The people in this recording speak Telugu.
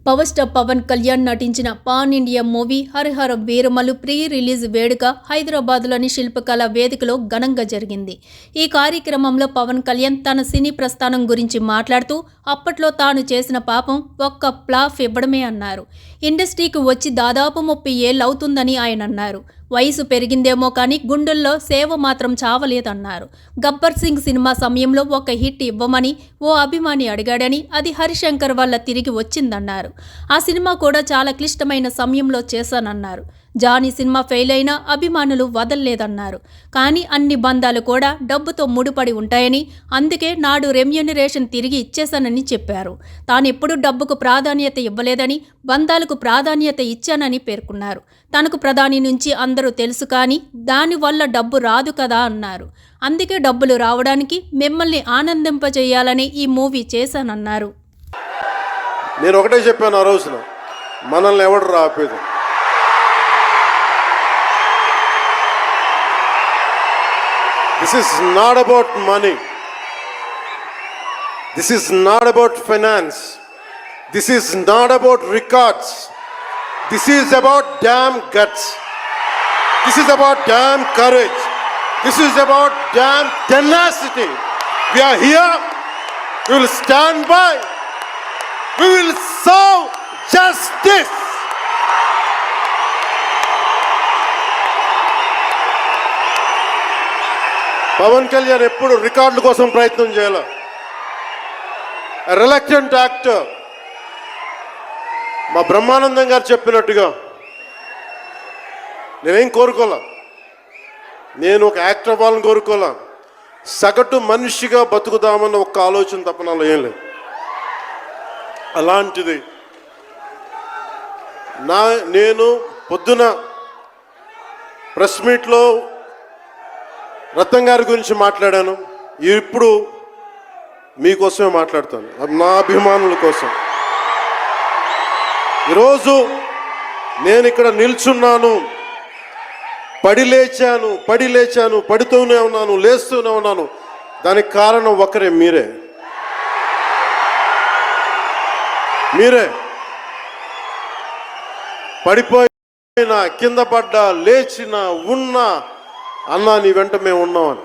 పవర్ స్టార్ పవన్ కళ్యాణ్ నటించిన pan India movie Harihara Veeramallu pre release వేడుక హైదరాబాద్లోని శిల్పకళా వేదికలో ఘనంగా జరిగింది. ఈ కార్యక్రమంలో పవన్ కళ్యాణ్ తన సినీ ప్రస్థానం గురించి మాట్లాడుతూ అప్పట్లో తాను చేసిన పాపం ఒక్క ఫ్లాప్ ఇవ్వడమే అన్నారు. ఇండస్ట్రీకి వచ్చి దాదాపు 30 ఏళ్ళు అవుతుందని ఆయన అన్నారు. వయసు పెరిగిందేమో కానీ గుండెల్లో సేవ మాత్రం చావలేదన్నారు. గబ్బర్ సింగ్ సినిమా సమయంలో ఒక హిట్ ఇవ్వమని ఓ అభిమాని అడిగాడని, అది హరిశంకర్ వల్ల తిరిగి వచ్చిందన్నారు. ఆ సినిమా కూడా చాలా క్లిష్టమైన సమయంలో చేశానన్నారు. జానీ సినిమా ఫెయిల్ అయినా అభిమానులు వదల్లేదన్నారు. కానీ అన్ని బంధాలు కూడా డబ్బుతో ముడిపడి ఉంటాయని, అందుకే నాడు రెమ్యూనరేషన్ తిరిగి ఇచ్చేశానని చెప్పారు. తానెప్పుడు డబ్బుకు ప్రాధాన్యత ఇవ్వలేదని, బంధాలకు ప్రాధాన్యత ఇచ్చానని పేర్కొన్నారు. తనకు ప్రధాని నుంచి అందరూ తెలుసు కానీ దానివల్ల డబ్బు రాదు కదా అన్నారు. అందుకే డబ్బులు రావడానికి మిమ్మల్ని ఆనందింపజేయాలని ఈ మూవీ చేశానన్నారు. నేను ఒకటే చెప్పాను ఆ రోజున, మనల్ని ఎవడు రాపేది. This is not about money. This is not about finance. This is not about records. This is about damn guts. This is about damn courage. This is about damn tenacity. We are here. We will stand by. We will serve justice. Pawan Kalyan ఎప్పుడు రికార్డుల కోసం ప్రయత్నం చేయాల. Reluctant actor. మా బ్రహ్మానందం గారు చెప్పినట్టుగా నేనేం కోరుకోలే, నేను ఒక యాక్టర్ అవ్వాలని కోరుకోలే, సగటు మనిషిగా బతుకుదామన్న ఒక్క ఆలోచన తప్ప నాలో ఏం లేదు. అలాంటిది నేను పొద్దున ప్రెస్ మీట్లో రత్నం గారి గురించి మాట్లాడాను. ఇప్పుడు మీకోసమే మాట్లాడతాను, నా అభిమానుల కోసం. ఈరోజు నేను ఇక్కడ నిల్చున్నాను, పడి లేచాను, పడుతూనే ఉన్నాను, లేస్తూనే ఉన్నాను. దానికి కారణం ఒకరే, మీరే. పడిపోయినా, కింద పడ్డా, లేచినా, ఉన్నా, అన్నా నీ వెంట మేము ఉన్నామని.